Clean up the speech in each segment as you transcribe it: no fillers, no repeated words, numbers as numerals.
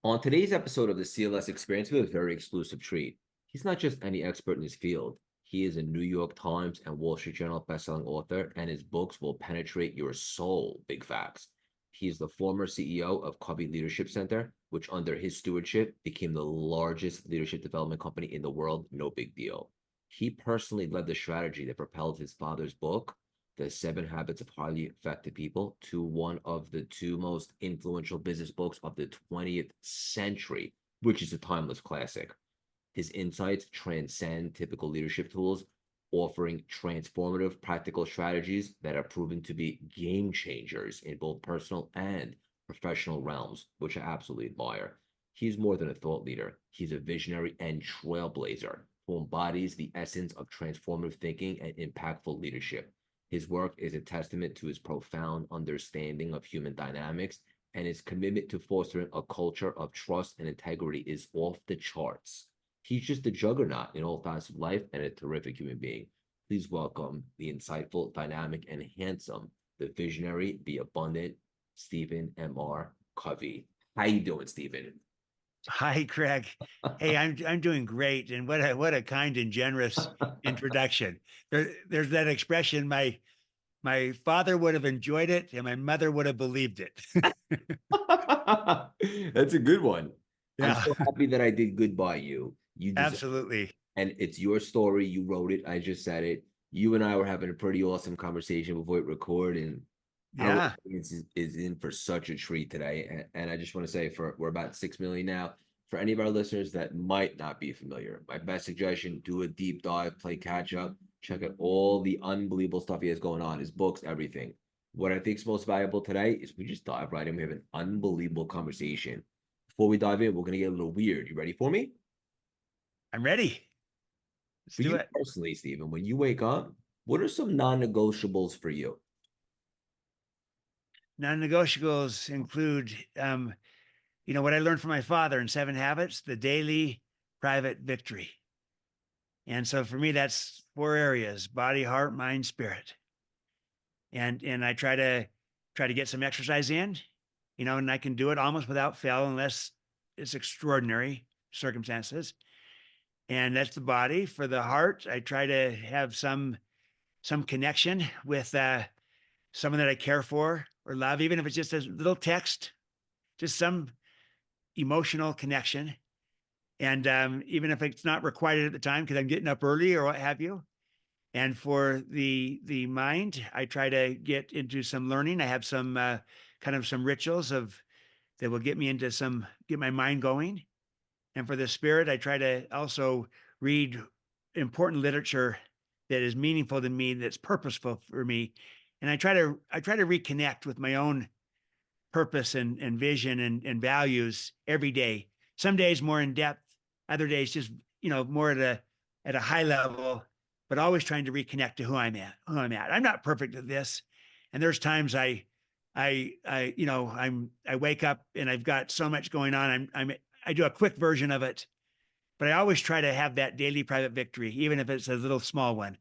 On today's episode of the CLS Experience, we have a very exclusive treat. He's not just any expert in his field. He is a New York Times and Wall Street Journal bestselling author, and his books will penetrate your soul. Big facts. He is the former CEO of Covey Leadership Center, which under his stewardship became the largest leadership development company in the world. No big deal. He personally led the strategy that propelled his father's book, The 7 Habits of Highly Effective People, to one of the two most influential business books of the 20th century, which is a timeless classic. His insights transcend typical leadership tools, offering transformative practical strategies that are proven to be game changers in both personal and professional realms, which I absolutely admire. He's more than a thought leader. He's a visionary and trailblazer who embodies the essence of transformative thinking and impactful leadership. His work is a testament to his profound understanding of human dynamics, and his commitment to fostering a culture of trust and integrity is off the charts. He's just a juggernaut in all facets of life and a terrific human being. Please welcome the insightful, dynamic, and handsome, the visionary, the abundant, Stephen M.R. Covey. How you doing, Stephen? Hi, Craig. Hey, I'm doing great, and what a kind and generous introduction. There's that expression. My father would have enjoyed it, and my mother would have believed it. That's a good one. I'm Yeah, so happy that I did good by you. You deserve it. absolutely. And it's your story. You wrote it. I just said it. You and I were having a pretty awesome conversation before it record, and our Yeah, audience is in for such a treat today. And I just want to say, we're about 6 million now. For any of our listeners that might not be familiar, my best suggestion: do a deep dive, play catch up, check out all the unbelievable stuff he has going on, his books, everything. What I think is most valuable today is we just dive right in. We have an unbelievable conversation. Before we dive in, we're gonna get a little weird. You ready for me? I'm ready. Let's For do you it. personally, Stephen, when you wake up, what are some non-negotiables for you? Non-negotiables include, what I learned from my father in 7 Habits: the daily private victory. And so for me, that's 4 areas: body, heart, mind, spirit. And I try to get some exercise in, and I can do it almost without fail unless it's extraordinary circumstances. And that's the body. For the heart, I try to have some connection with someone that I care for or love, even if it's just a little text, just some emotional connection. And even if it's not required at the time because I'm getting up early or what have you. And for the mind, I try to get into some learning. I have some kind of some rituals of that will get my mind going. And for the spirit, I try to also read important literature that is meaningful to me, that's purposeful for me. And I try to reconnect with my own purpose and vision and values every day. Some days more in depth, other days just more at a high level, but always trying to reconnect to who I'm at. I'm not perfect at this, and there's times I wake up and I've got so much going on. I do a quick version of it, but I always try to have that daily private victory, even if it's a little small one,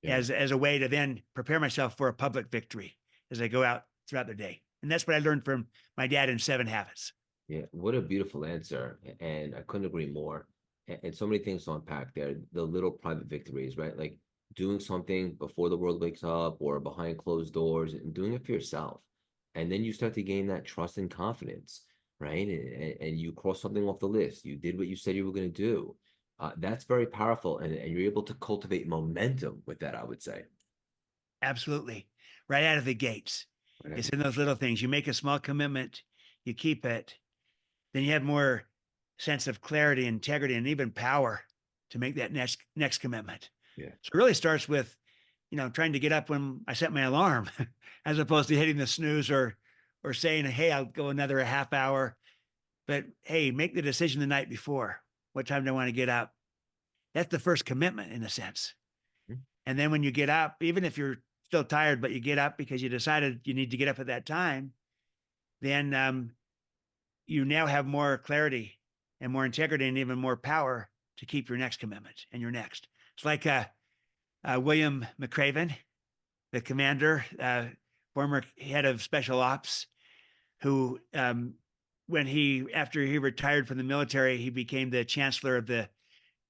Yeah. as a way to then prepare myself for a public victory as I go out throughout the day. And that's what I learned from my dad in 7 Habits. Yeah, what a beautiful answer. And I couldn't agree more. And so many things to unpack there. The little private victories, right? Like doing something before the world wakes up or behind closed doors and doing it for yourself. And then you start to gain that trust and confidence, right? And you cross something off the list. You did what you said you were going to do. That's very powerful. And you're able to cultivate momentum with that, I would say. Absolutely. Right out of the gates. Right? It's in those little things. You make a small commitment, you keep it, then you have more sense of clarity, integrity, and even power to make that next commitment. Yeah. So it really starts with, trying to get up when I set my alarm, as opposed to hitting the snooze or saying, "Hey, I'll go another half hour." But hey, make the decision the night before. What time do I want to get up? That's the first commitment in a sense. Mhm. And then when you get up, even if you're still tired, but you get up because you decided you need to get up at that time, then you now have more clarity and more integrity and even more power to keep your next commitment and your next. It's like William McRaven, the commander, former head of special ops, who after he retired from the military, he became the chancellor of the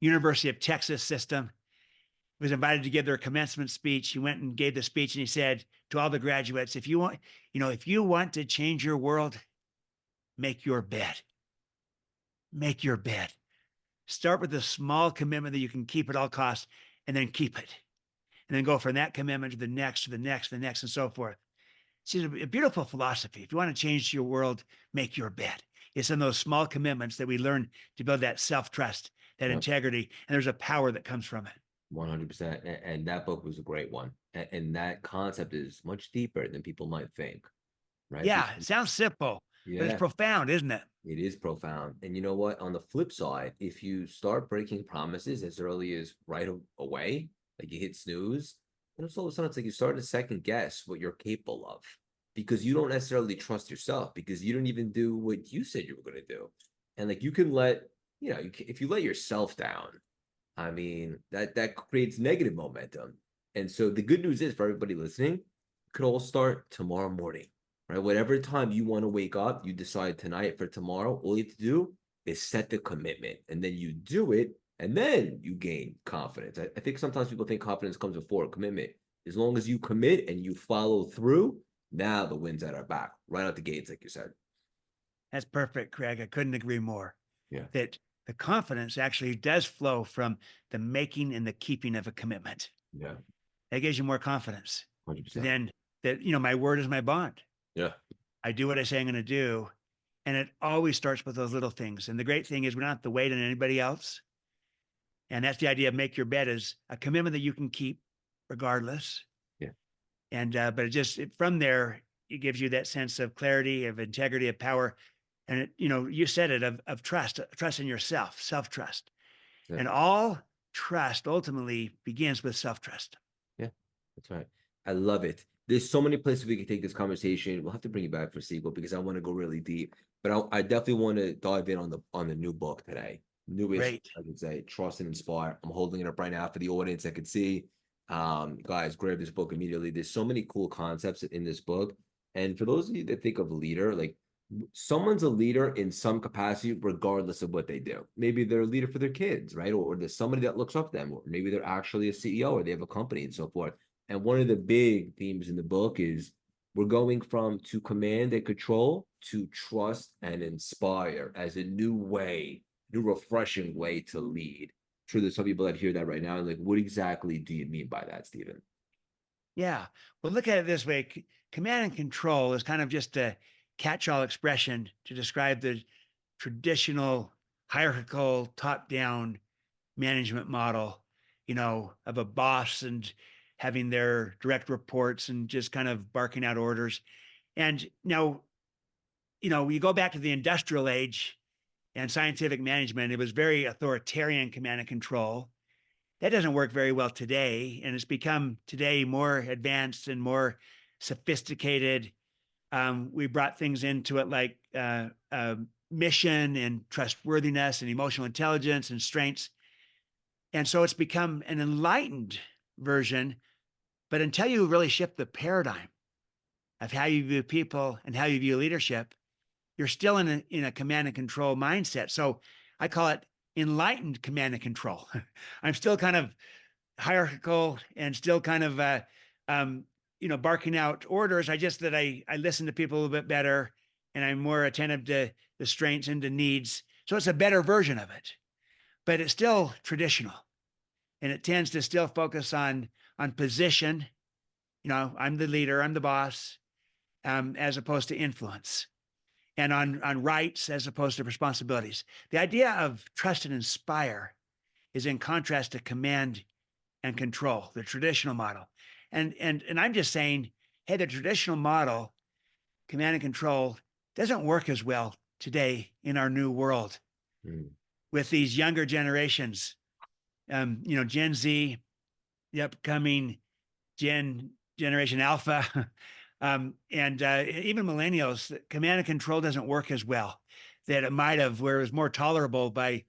University of Texas system. He was invited to give their commencement speech. He went and gave the speech, and he said to all the graduates, if you want to change your world, make your bed. Make your bed. Start with a small commitment that you can keep at all costs, and then keep it. And then go from that commitment to the next, to the next, the next, and so forth. It's a beautiful philosophy. If you want to change your world, make your bed. It's in those small commitments that we learn to build that self-trust, that integrity, and there's a power that comes from it. 100%. And that book was a great one. And that concept is much deeper than people might think, right? Yeah, it sounds simple, but it's profound, isn't it? It is profound. And you know what? On the flip side, if you start breaking promises as early as right away, like you hit snooze, and all of a sudden it's like you start to second guess what you're capable of, because you don't necessarily trust yourself, because you don't even do what you said you were going to do. And like you can let, if you let yourself down, I mean, that creates negative momentum. And so the good news is, for everybody listening, it could all start tomorrow morning, right? Whatever time you want to wake up, you decide tonight for tomorrow, all you have to do is set the commitment, and then you do it, and then you gain confidence. I think sometimes people think confidence comes before commitment. As long as you commit and you follow through, now the wind's at our back, right out the gates, like you said. That's perfect, Craig. I couldn't agree more. Yeah. That the confidence actually does flow from the making and the keeping of a commitment. Yeah. That gives you more confidence. 100%. Then that, my word is my bond. Yeah. I do what I say I'm going to do. And it always starts with those little things. And the great thing is we don't have to wait on anybody else. And that's the idea of make your bed, is a commitment that you can keep regardless. Yeah. And, but from there, it gives you that sense of clarity, of integrity, of power. And it, you said it, of trust in yourself, self-trust. Yeah. And all trust ultimately begins with self-trust. Yeah, that's right. I love it. There's so many places we can take this conversation. We'll have to bring you back for Siegel, because I want to go really deep. But I definitely want to dive in on the new book today. Newest, great. I would say, Trust and Inspire. I'm holding it up right now for the audience that can see. Guys, grab this book immediately. There's so many cool concepts in this book. And for those of you that think of leader, like, someone's a leader in some capacity, regardless of what they do. Maybe they're a leader for their kids, right? Or there's somebody that looks up to them, or maybe they're actually a CEO, or they have a company and so forth. And one of the big themes in the book is we're going from to command and control to trust and inspire as a new refreshing way to lead. I'm sure there's some people that hear that right now and like, what exactly do you mean by that, Stephen? Yeah. Well, look at it this way. Command and control is kind of just a catch-all expression to describe the traditional hierarchical top-down management model, of a boss and having their direct reports and just kind of barking out orders. And now, you go back to the industrial age and scientific management, it was very authoritarian command and control. That doesn't work very well today. And it's become today more advanced and more sophisticated. We brought things into it like mission and trustworthiness and emotional intelligence and strengths. And so it's become an enlightened version. But until you really shift the paradigm of how you view people and how you view leadership, you're still in a command and control mindset. So I call it enlightened command and control. I'm still kind of hierarchical and still kind of, barking out orders. I listen to people a little bit better, and I'm more attentive to the strengths and the needs. So it's a better version of it, but it's still traditional, and it tends to still focus on position. I'm the leader, I'm the boss, as opposed to influence, and on rights as opposed to responsibilities. The idea of trust and inspire is in contrast to command and control, the traditional model. And I'm just saying, hey, the traditional model, command and control, doesn't work as well today in our new world with these younger generations. Gen Z, the upcoming Generation Alpha, and even millennials. Command and control doesn't work as well that it might have, where it was more tolerable by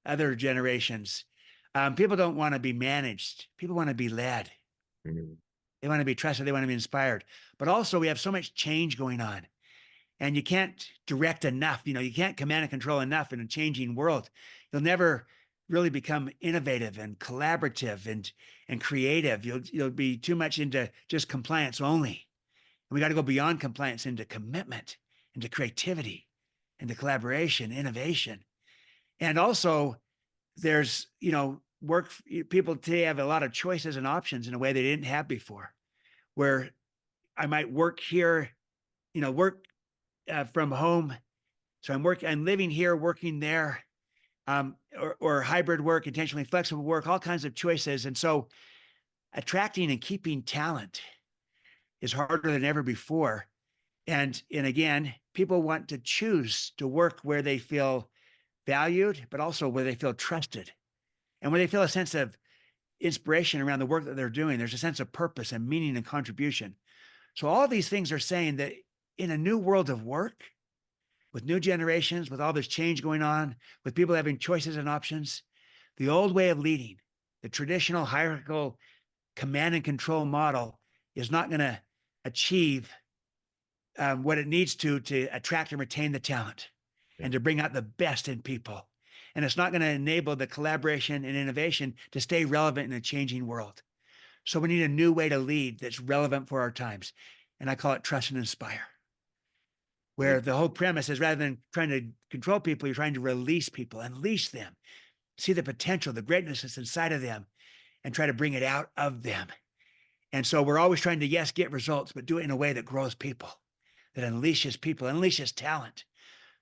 other generations. People don't want to be managed. People want to be led. They want to be trusted. They want to be inspired. But also we have so much change going on. and you can't direct enough. You can't command and control enough in a changing world. You'll never really become innovative and collaborative and creative. You'll be too much into just compliance only. And we got to go beyond compliance into commitment, into creativity, into collaboration, innovation. And also there's, work, people today have a lot of choices and options in a way they didn't have before, where I might work here, work from home. So I'm living here, working there, or hybrid work, intentionally flexible work, all kinds of choices. And so attracting and keeping talent is harder than ever before. And again, people want to choose to work where they feel valued, but also where they feel trusted and where they feel a sense of inspiration around the work that they're doing. There's a sense of purpose and meaning and contribution. So all of these things are saying that in a new world of work, with new generations, with all this change going on, with people having choices and options, the old way of leading, the traditional hierarchical command and control model, is not going to achieve what it needs to attract and retain the talent and to bring out the best in people. And it's not going to enable the collaboration and innovation to stay relevant in a changing world. So we need a new way to lead that's relevant for our times. And I call it trust and inspire, where the whole premise is, rather than trying to control people, you're trying to release people, unleash them, see the potential, the greatness that's inside of them, and try to bring it out of them. And so we're always trying to, yes, get results, but do it in a way that grows people, that unleashes people, unleashes talent,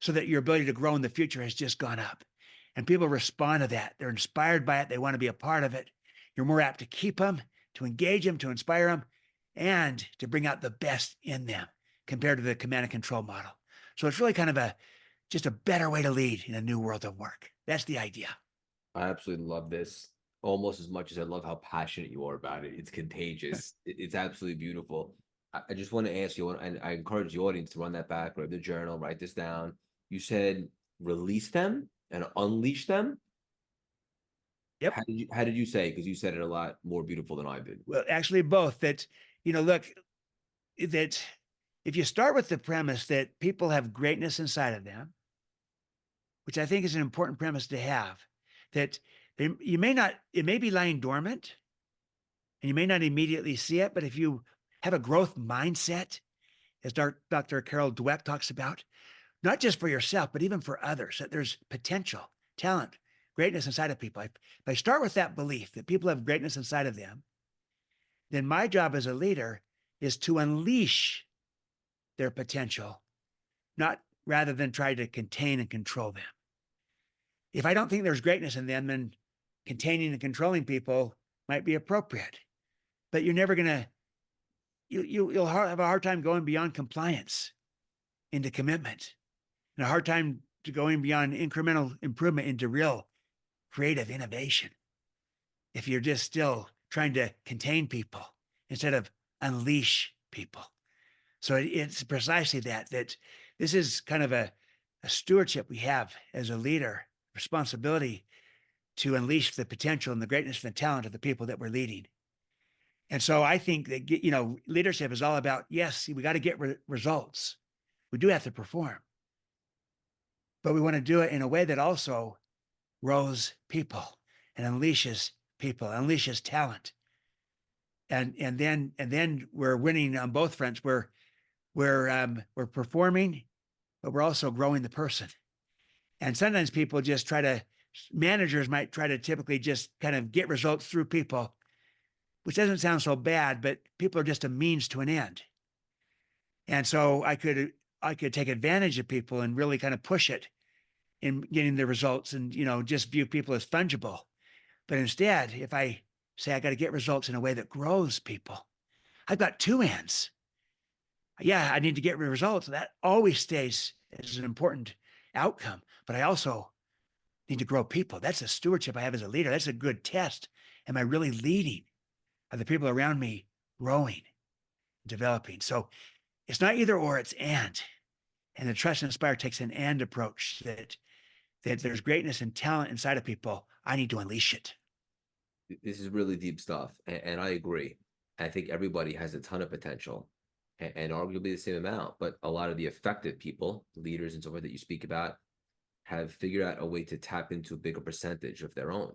so that your ability to grow in the future has just gone up. And people respond to that. They're inspired by it. They want to be a part of it. You're more apt to keep them, to engage them, to inspire them, and to bring out the best in them compared to the command and control model. So it's really kind of just a better way to lead in a new world of work. That's the idea. I absolutely love this almost as much as I love how passionate you are about it. It's contagious. It's absolutely beautiful. I just want to ask you, and I encourage the audience to run that back, grab the journal, write this down. You said release them and unleash them. Yep. How did you say? Because you said it a lot more beautiful than I did. Well, actually both. That, look, that if you start with the premise that people have greatness inside of them, which I think is an important premise to have, that it may be lying dormant and you may not immediately see it, but if you have a growth mindset, as Dr. Carol Dweck talks about, not just for yourself, but even for others, that there's potential, talent, greatness inside of people. If I start with that belief that people have greatness inside of them, then my job as a leader is to unleash their potential, not rather than try to contain and control them. If I don't think there's greatness in them, then containing and controlling people might be appropriate. But you're never going to, you'll have a hard time going beyond compliance into commitment, and a hard time to going beyond incremental improvement into real creative innovation if you're just still trying to contain people instead of unleash people. So it's precisely that this is kind of a stewardship we have as a leader, responsibility to unleash the potential and the greatness and the talent of the people that we're leading. And so I think that, leadership is all about, yes, we got to get results. We do have to perform, but we want to do it in a way that also grows people and unleashes people, unleashes talent. And then we're winning on both fronts. We're performing, but we're also growing the person. And sometimes managers might try to typically just kind of get results through people, which doesn't sound so bad, but people are just a means to an end. And so I could take advantage of people and really kind of push it in getting the results and, just view people as fungible. But instead, if I say I got to get results in a way that grows people, I've got two ends. Yeah, I need to get results. That always stays as an important outcome, but I also need to grow people. That's a stewardship I have as a leader. That's a good test. Am I really leading? Are the people around me growing, developing? So it's not either or, it's and. And the trust and inspire takes an and approach that there's greatness and talent inside of people. I need to unleash it. This is really deep stuff, and I agree. I think everybody has a ton of potential, and arguably the same amount. But a lot of the effective people, leaders and so forth that you speak about, have figured out a way to tap into a bigger percentage of their own.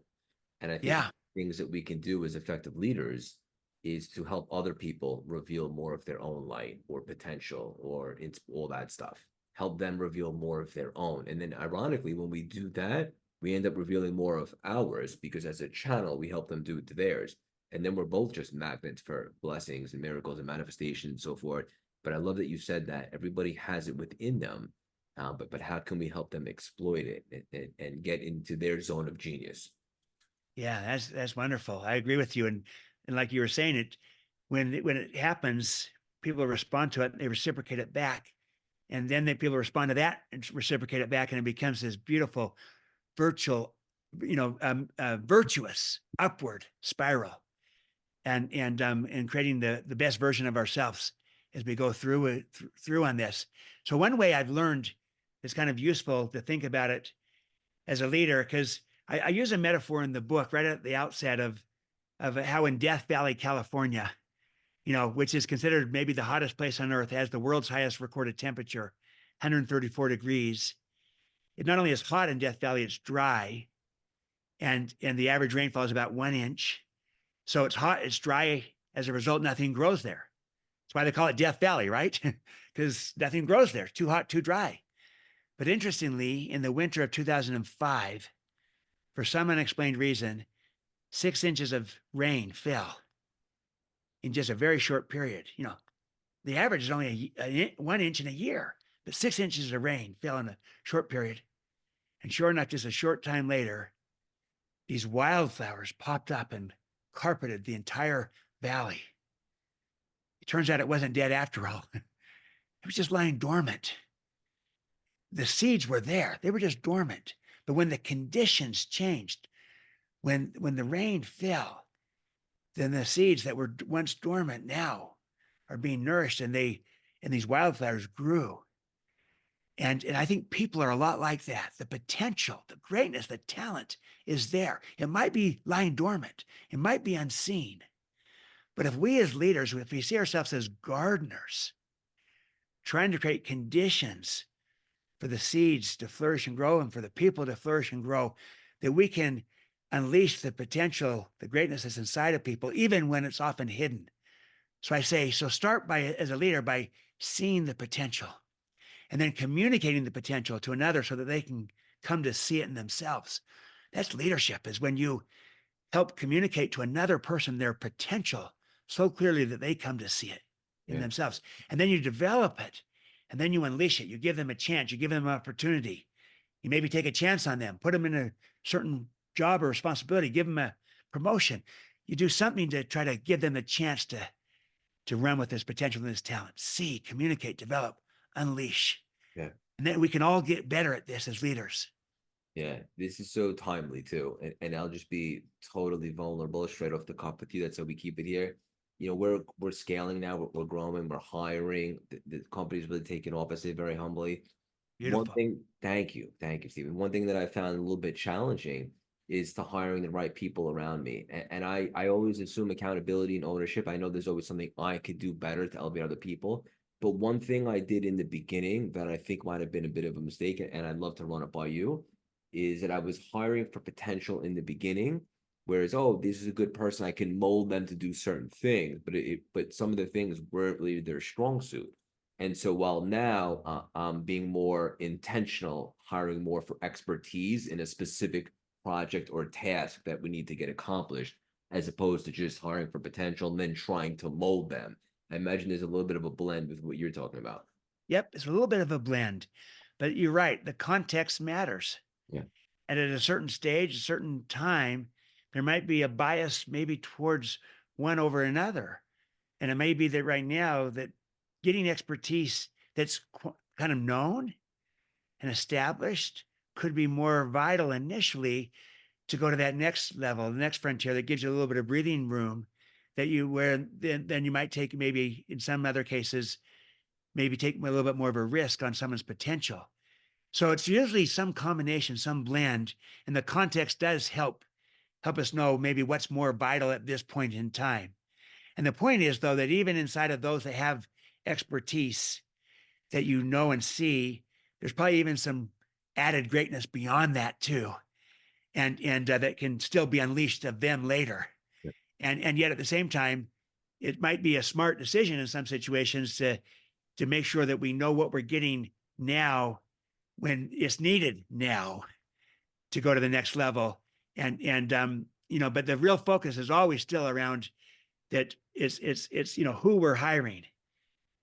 And I think Yeah. things that we can do as effective leaders is to help other people reveal more of their own light or potential or all that stuff. Help them reveal more of their own. And then ironically, when we do that, we end up revealing more of ours because as a channel, we help them do it to theirs. And then we're both just magnets for blessings and miracles and manifestation and so forth. But I love that you said that everybody has it within them. But how can we help them exploit it and get into their zone of genius? Yeah, that's wonderful. I agree with you. And like you were saying, when it happens, people respond to it, and they reciprocate it back. And then people respond to that and reciprocate it back, and it becomes this beautiful virtual, virtuous upward spiral, and creating the best version of ourselves as we go through on this. So one way I've learned it's kind of useful to think about it as a leader, because I use a metaphor in the book right at the outset of how in Death Valley, California, which is considered maybe the hottest place on earth, has the world's highest recorded temperature, 134 degrees. It not only is hot in Death Valley, it's dry, and the average rainfall is about 1 inch. So it's hot, it's dry. As a result, nothing grows there. That's why they call it Death Valley, right? Because nothing grows there. Too hot, too dry. But interestingly, in the winter of 2005, for some unexplained reason, 6 inches of rain fell in just a very short period. The average is only 1 inch in a year, but 6 inches of rain fell in a short period. And sure enough, just a short time later, these wildflowers popped up and carpeted the entire valley. It turns out it wasn't dead after all. It was just lying dormant. The seeds were there. They were just dormant. But when the conditions changed, when the rain fell, then the seeds that were once dormant now are being nourished, and these wildflowers grew. And I think people are a lot like that. The potential, the greatness, the talent is there. It might be lying dormant. It might be unseen. But if we as leaders, if we see ourselves as gardeners, trying to create conditions for the seeds to flourish and grow and for the people to flourish and grow, that we can unleash the potential, the greatness that's inside of people, even when it's often hidden. So I say, start as a leader, by seeing the potential and then communicating the potential to another so that they can come to see it in themselves. That's leadership, is when you help communicate to another person their potential so clearly that they come to see it in themselves. And then you develop it, and then you unleash it. You give them a chance. You give them an opportunity. You maybe take a chance on them, put them in a certain job or responsibility, give them a promotion. You do something to try to give them a chance to run with this potential and this talent. See, communicate, develop, unleash. Yeah. And then we can all get better at this as leaders. Yeah, this is so timely too. And I'll just be totally vulnerable straight off the cuff with you. That's how we keep it here. We're scaling now, we're growing, we're hiring. The company's really taking off, I say very humbly. One Beautiful. thing, thank you, Stephen. One thing that I found a little bit challenging is to hiring the right people around me. And I always assume accountability and ownership. I know there's always something I could do better to elevate other people. But one thing I did in the beginning that I think might have been a bit of a mistake, and I'd love to run it by you, is that I was hiring for potential in the beginning. Whereas, oh, this is a good person, I can mold them to do certain things, but some of the things weren't really their strong suit. And so while now I'm being more intentional, hiring more for expertise in a specific project or task that we need to get accomplished, as opposed to just hiring for potential and then trying to mold them. I imagine there's a little bit of a blend with what you're talking about. Yep, it's a little bit of a blend, but you're right. The context matters. Yeah. And at a certain stage, a certain time, there might be a bias maybe towards one over another. And it may be that right now that getting expertise that's kind of known and established could be more vital initially to go to that next level, the next frontier that gives you a little bit of breathing room where then you might take, maybe in some other cases, maybe take a little bit more of a risk on someone's potential. So it's usually some combination, some blend, and the context does help us know maybe what's more vital at this point in time. And the point is, though, that even inside of those that have expertise that you know and see, there's probably even some added greatness beyond that too, and that can still be unleashed of them later. Yeah. And yet at the same time, it might be a smart decision in some situations to make sure that we know what we're getting now when it's needed now to go to the next level. But the real focus is always still around that it's who we're hiring.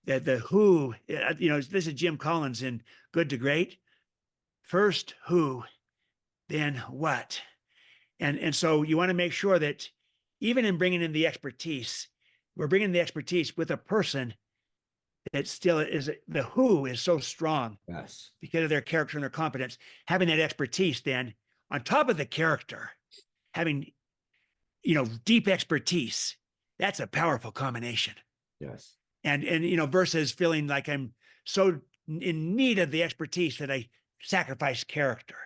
The who, this is Jim Collins in Good to Great. First who, then what. And so you want to make sure that even in bringing in the expertise, we're bringing the expertise with a person that still is, the who is so strong. Yes. Because of their character and their competence. Having that expertise then on top of the character, having, deep expertise, that's a powerful combination. Yes. And versus feeling like I'm so in need of the expertise that I sacrifice character.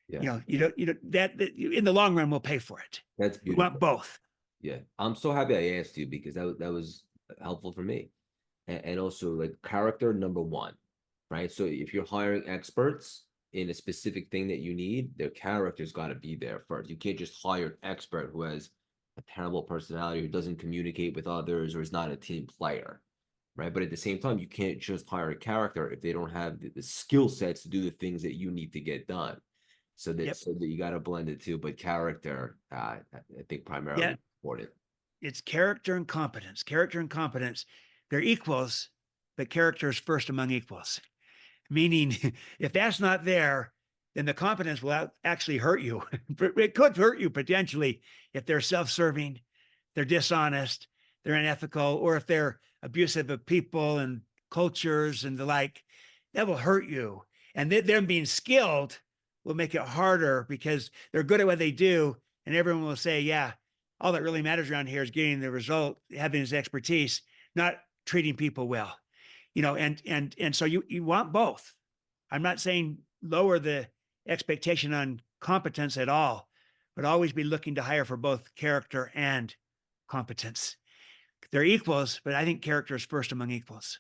Yes. That in the long run, we'll pay for it. That's We beautiful. want both. Yeah. I'm so happy I asked you because that was helpful for me. And also like character number one, right? So if you're hiring experts in a specific thing that you need, their character's got to be there first. You can't just hire an expert who has a terrible personality, who doesn't communicate with others, or is not a team player, right? But at the same time, you can't just hire a character if they don't have the skill sets to do the things that you need to get done. So that you got to blend it too. But character, I think primarily important. It's character and competence. Character and competence, they're equals, but character is first among equals. Meaning, if that's not there, then the competence will actually hurt you. It could hurt you potentially if they're self-serving, they're dishonest, they're unethical, or if they're abusive of people and cultures and the like. That will hurt you. And them being skilled will make it harder because they're good at what they do, and everyone will say, yeah, all that really matters around here is getting the result, having his expertise, not treating people well. And so you want both. I'm not saying lower the expectation on competence at all, but always be looking to hire for both character and competence. They're equals, but I think character is first among equals.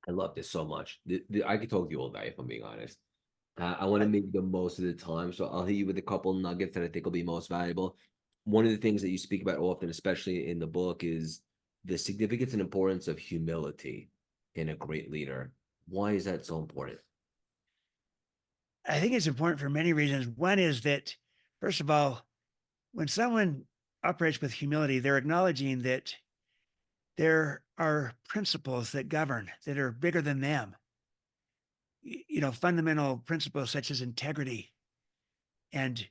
I love this so much. I could talk to you all day if I'm being honest. I want to make the most of the time, so I'll hit you with a couple nuggets that I think will be most valuable. One of the things that you speak about often, especially in the book, is the significance and importance of humility in a great leader. Why is that so important? I think it's important for many reasons. One is that, first of all, when someone operates with humility, they're acknowledging that there are principles that govern, that are bigger than them. Fundamental principles such as integrity and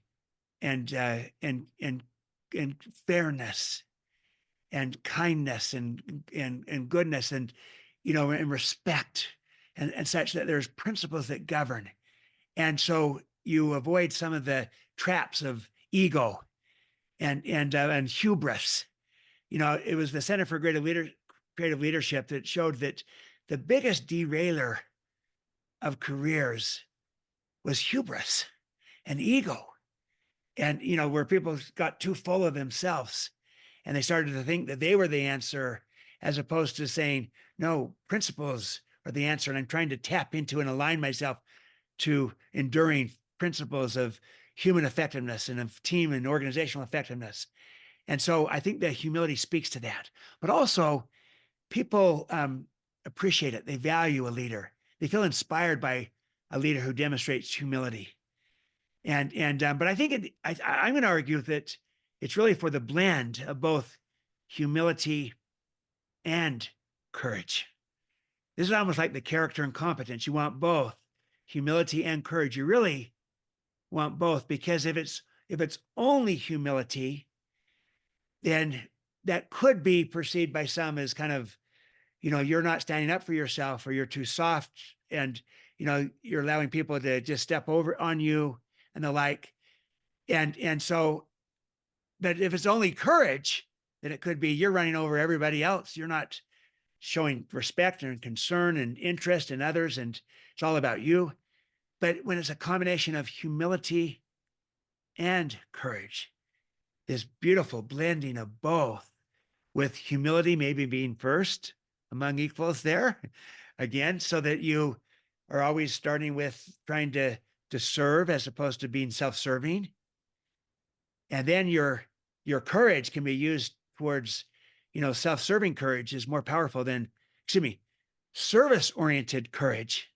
fairness and kindness and goodness and respect and such, that there's principles that govern. And so you avoid some of the traps of ego and hubris. It was the Center for Creative Leadership that showed that the biggest derailer of careers was hubris and ego. And, where people got too full of themselves and they started to think that they were the answer, as opposed to saying, no, principles are the answer. And I'm trying to tap into and align myself to enduring principles of human effectiveness and of team and organizational effectiveness. And so I think that humility speaks to that. But also, people appreciate it. They value a leader. They feel inspired by a leader who demonstrates humility. But I think I'm going to argue that it's really for the blend of both humility and courage. This is almost like the character and competence. You want both humility and courage. You really want both, because if it's only humility, then that could be perceived by some as kind of, you're not standing up for yourself, or you're too soft, and you're allowing people to just step over on you and the like. And so, but if it's only courage, then it could be you're running over everybody else. You're not showing respect and concern and interest in others, and it's all about you. But when it's a combination of humility and courage, this beautiful blending of both, with humility maybe being first, among equals there again, so that you are always starting with trying to serve as opposed to being self-serving. And then your courage can be used towards, self-serving courage is more powerful than, excuse me, service-oriented courage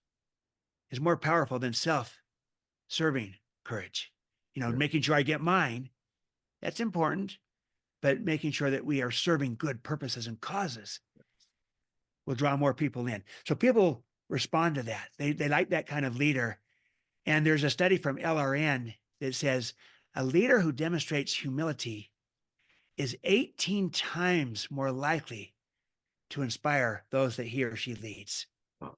is more powerful than self-serving courage. Sure. Making sure I get mine, that's important, but making sure that we are serving good purposes and causes will draw more people in. So people respond to that. They like that kind of leader. And there's a study from LRN that says a leader who demonstrates humility is 18 times more likely to inspire those that he or she leads. Wow.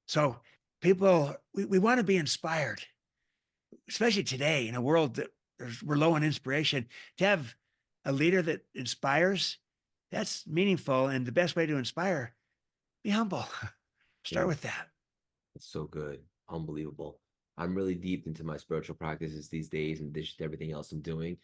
So people, we want to be inspired, especially today in a world that we're low on inspiration. To have a leader that inspires, that's meaningful. And the best way to inspire, be humble. Start Yeah. with that. It's so good. Unbelievable. I'm really deep into my spiritual practices these days, in addition to everything else I'm doing.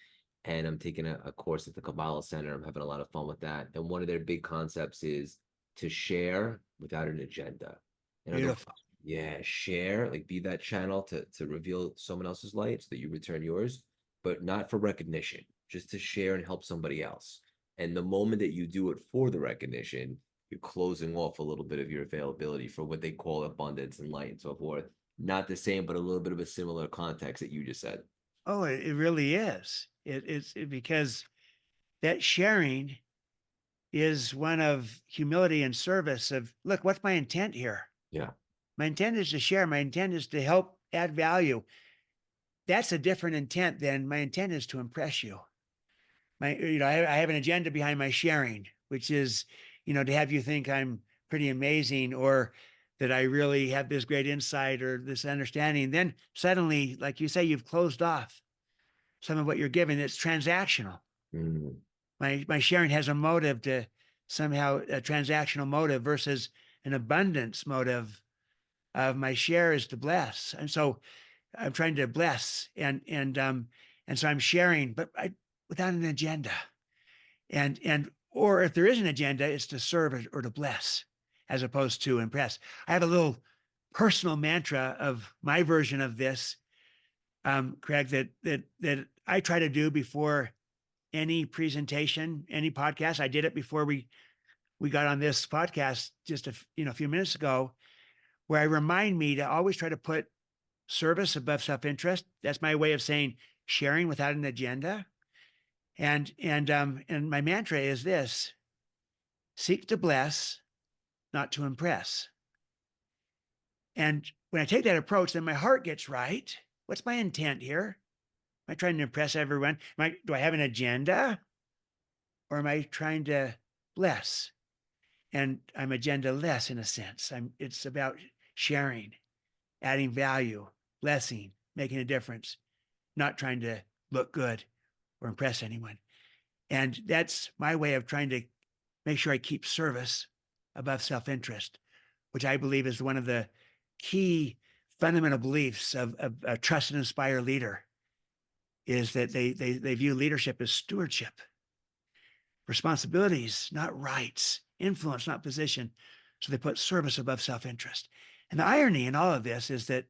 And I'm taking a course at the Kabbalah Center. I'm having a lot of fun with that. And one of their big concepts is to share without an agenda. In other words, Beautiful. yeah, share, like be that channel to reveal someone else's light so that you return yours, but not for recognition, just to share and help somebody else. And the moment that you do it for the recognition, you're closing off a little bit of your availability for what they call abundance and light and so forth. Not the same, but a little bit of a similar context that you just said. Oh, it really is. It's because that sharing is one of humility and service of, look, what's my intent here? Yeah. My intent is to share. My intent is to help add value. That's a different intent than my intent is to impress you. I have an agenda behind my sharing, which is, to have you think I'm pretty amazing or that I really have this great insight or this understanding. Then suddenly, like you say, you've closed off some of what you're giving. It's transactional. Mm, My sharing has a motive to somehow a transactional motive versus an abundance motive of my share is to bless. And so I'm trying to bless and so I'm sharing, but without an agenda. Or if there is an agenda, it's to serve or to bless as opposed to impress. I have a little personal mantra of my version of this, Craig, that I try to do before any presentation, any podcast. I did it before we got on this podcast just a few minutes ago, where I remind me to always try to put service above self-interest. That's my way of saying sharing without an agenda. And my mantra is this: seek to bless, not to impress. And when I take that approach, then my heart gets right. What's my intent here? Am I trying to impress everyone? Do I have an agenda? Or am I trying to bless? And I'm agenda less in a sense. It's about sharing, adding value, blessing, making a difference, not trying to look good or impress anyone. And that's my way of trying to make sure I keep service above self-interest, which I believe is one of the key fundamental beliefs of a trust and inspire leader, is that they view leadership as stewardship, responsibilities, not rights, influence, not position. So they put service above self-interest. And the irony in all of this is that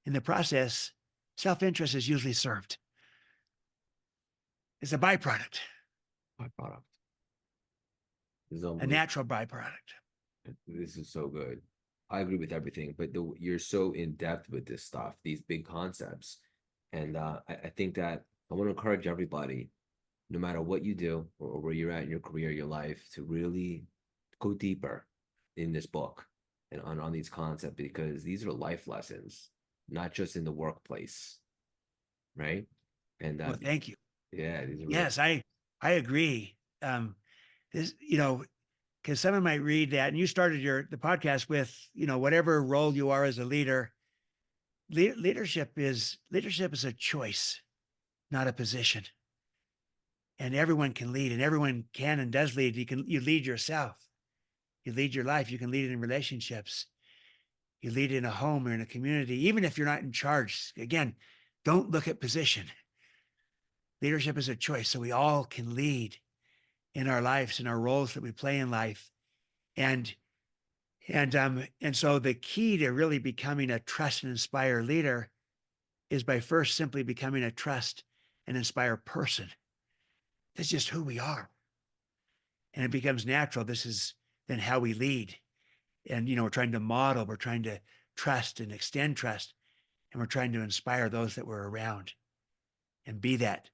in the process, self-interest is usually served. It's a byproduct, byproduct. a natural byproduct. This is so good. I agree with everything, but you're so in depth with this stuff, these big concepts. And I think that I want to encourage everybody, no matter what you do or where you're at in your career, your life, to really go deeper in this book and on these concepts, because these are life lessons, not just in the workplace, right? And Well, thank you. yeah, these are real. Yes, I agree. This, because someone might read that, and you started the podcast with, whatever role you are as a leader. Leadership is a choice, not a position. And everyone can lead, and everyone can and does lead. You lead yourself. You lead your life. You can lead it in relationships. You lead in a home or in a community, even if you're not in charge. Again, don't look at position. Leadership is a choice. So we all can lead in our lives, in our roles that we play in life. And and so the key to really becoming a trust and inspire leader is by first simply becoming a trust and inspire person. That's just who we are. And it becomes natural. This is then how we lead. And, we're trying to model, we're trying to trust and extend trust, and we're trying to inspire those that we're around and be that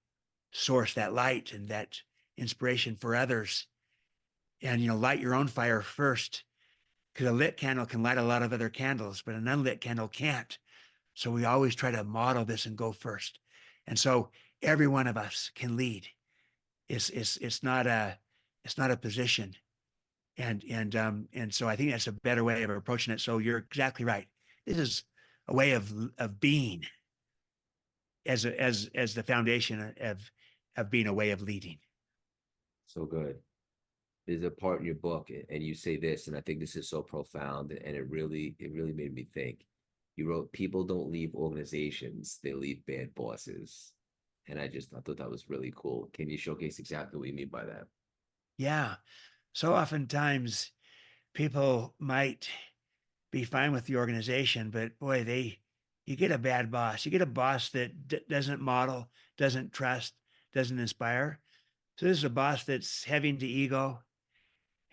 source, that light and that inspiration for others. And, light your own fire first, because a lit candle can light a lot of other candles, but an unlit candle can't. So we always try to model this and go first. And so every one of us can lead. It's not a position. And so I think that's a better way of approaching it. So you're exactly right. This is a way of being as the foundation of being a way of leading. So good. There's a part in your book, and you say this, and I think this is so profound, and it really made me think. You wrote, "People don't leave organizations; they leave bad bosses," and I thought that was really cool. Can you showcase exactly what you mean by that? Yeah. So oftentimes people might be fine with the organization, but boy, you get a bad boss. You get a boss that doesn't model, doesn't trust, doesn't inspire. So this is a boss that's heavy into ego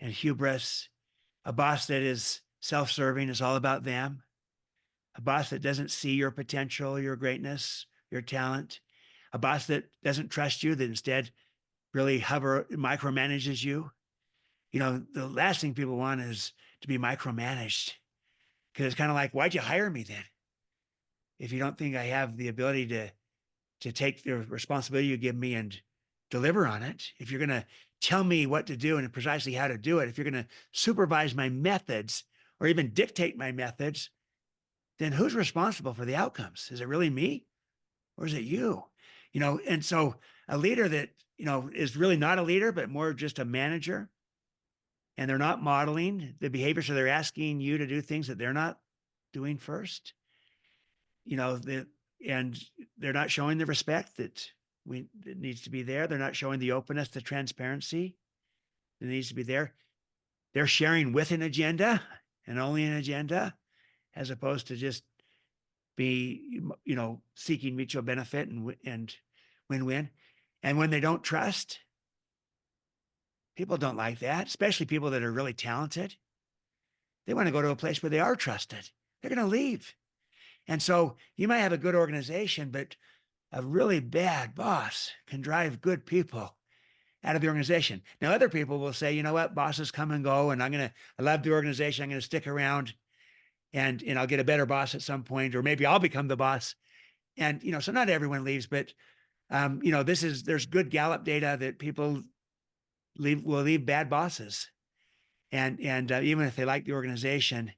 and hubris, a boss that is self-serving, is all about them, a boss that doesn't see your potential, your greatness, your talent, a boss that doesn't trust you, that instead really micromanages you. The last thing people want is to be micromanaged, because it's kind of like, why'd you hire me then? If you don't think I have the ability to take the responsibility you give me and deliver on it, if you're going to tell me what to do and precisely how to do it, if you're going to supervise my methods or even dictate my methods, then who's responsible for the outcomes? Is it really me or is it you? And so a leader that, is really not a leader, but more just a manager, and they're not modeling the behavior. So they're asking you to do things that they're not doing first, and they're not showing the respect that needs to be there. They're not showing the openness, the transparency that needs to be there. They're sharing with an agenda and only an agenda, as opposed to just be, seeking mutual benefit and win-win. And when they don't trust, people don't like that, especially people that are really talented. They want to go to a place where they are trusted. They're going to leave. And so you might have a good organization, but a really bad boss can drive good people out of the organization. Now, other people will say, you know what, bosses come and go, and I love the organization. I'm going to stick around and I'll get a better boss at some point, or maybe I'll become the boss. And, so not everyone leaves, but, there's good Gallup data that people will leave bad bosses. And even if they like the organization,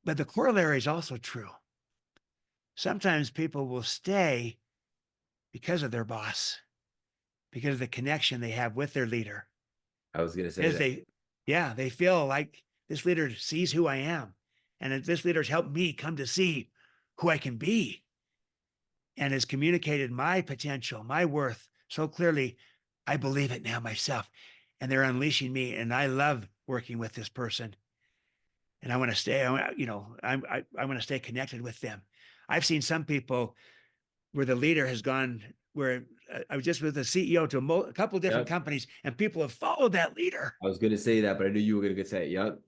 but the corollary is also true. Sometimes people will stay because of their boss, because of the connection they have with their leader. I was going to say Because that. they feel like this leader sees who I am, and this leader's helped me come to see who I can be, and has communicated my potential, my worth so clearly. I believe it now myself, and they're unleashing me. And I love working with this person, and I want to stay. I want to stay connected with them. I've seen some people where the leader has gone, where I was just with the CEO to a couple of different Yep. companies, and people have followed that leader. I was going to say that, but I knew you were going to say, "Yep."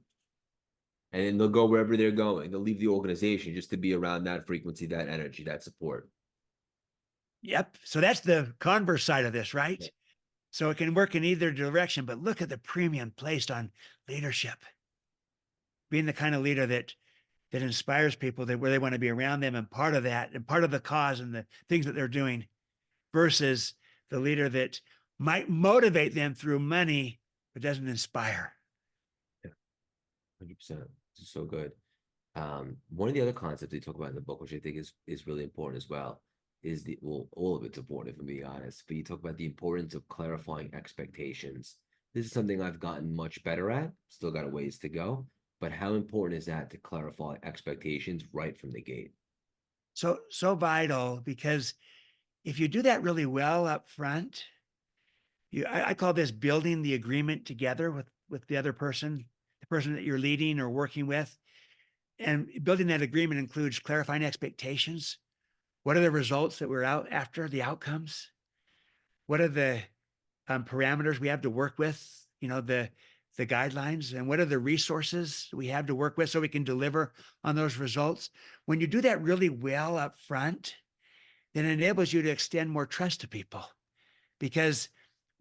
And then they'll go wherever they're going. They'll leave the organization just to be around that frequency, that energy, that support. Yep. So that's the converse side of this, right? Yep. So it can work in either direction, but look at the premium placed on leadership. Being the kind of leader that inspires people, where they want to be around them and part of that and part of the cause and the things that they're doing, versus the leader that might motivate them through money, but doesn't inspire. Yeah, 100%. This is so good. One of the other concepts they talk about in the book, which I think is really important as well, is all of it's important, if I'm being honest, but you talk about the importance of clarifying expectations. This is something I've gotten much better at, still got a ways to go, but how important is that to clarify expectations right from the gate? So vital, because if you do that really well up front, I call this building the agreement together with the other person, the person that you're leading or working with. And building that agreement includes clarifying expectations. What are the results that we're out after, the outcomes? What are the parameters we have to work with, the guidelines, and what are the resources we have to work with so we can deliver on those results? When you do that really well up front, then it enables you to extend more trust to people because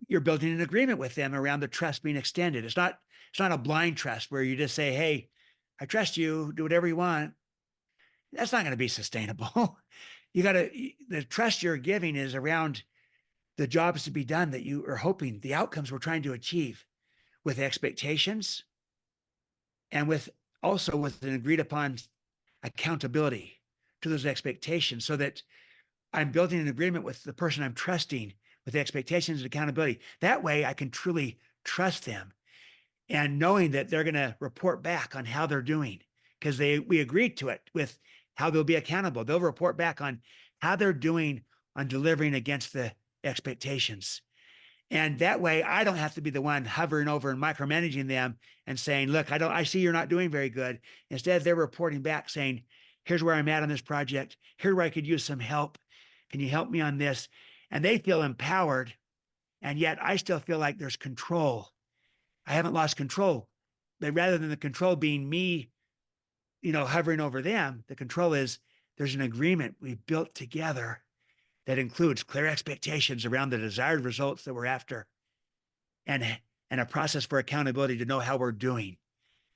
you're building an agreement with them around the trust being extended. It's not a blind trust where you just say, hey, I trust you, do whatever you want. That's not going to be sustainable. The trust you're giving is around the jobs to be done that you are hoping, the outcomes we're trying to achieve, with expectations and with an agreed upon accountability to those expectations, so that I'm building an agreement with the person I'm trusting with expectations and accountability. That way I can truly trust them, and knowing that they're going to report back on how they're doing, because we agreed to it with how they'll be accountable. They'll report back on how they're doing on delivering against the expectations. And that way I don't have to be the one hovering over and micromanaging them and saying, look, I see you're not doing very good. Instead, they're reporting back saying, here's where I'm at on this project. Here's where I could use some help. Can you help me on this? And they feel empowered. And yet I still feel like there's control. I haven't lost control, but rather than the control being me, hovering over them, the control is there's an agreement we've built together that includes clear expectations around the desired results that we're after, and a process for accountability to know how we're doing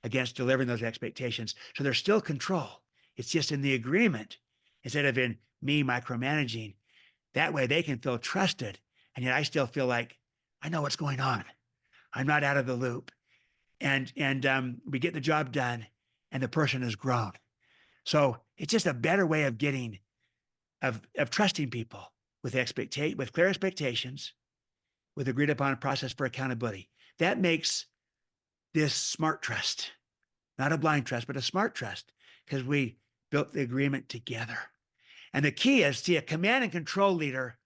against delivering those expectations. So there's still control. It's just in the agreement instead of in me micromanaging. That way they can feel trusted. And yet I still feel like I know what's going on. I'm not out of the loop. And we get the job done and the person has grown. So it's just a better way of of trusting people with clear expectations, with agreed upon process for accountability. That makes this smart trust, not a blind trust, but a smart trust, because we built the agreement together. And the key is, see, a command and control leader,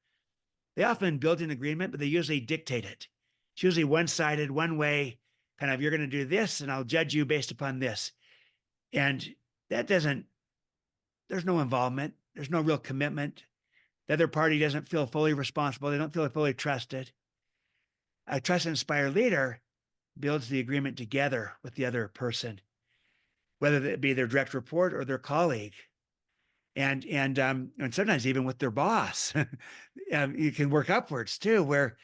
they often build an agreement, but they usually dictate it. It's usually one-sided, one way, kind of, you're going to do this and I'll judge you based upon this. And there's no involvement. There's no real commitment. The other party doesn't feel fully responsible. They don't feel fully trusted. A trust-inspired leader builds the agreement together with the other person, whether it be their direct report or their colleague, and sometimes even with their boss. You can work upwards too, where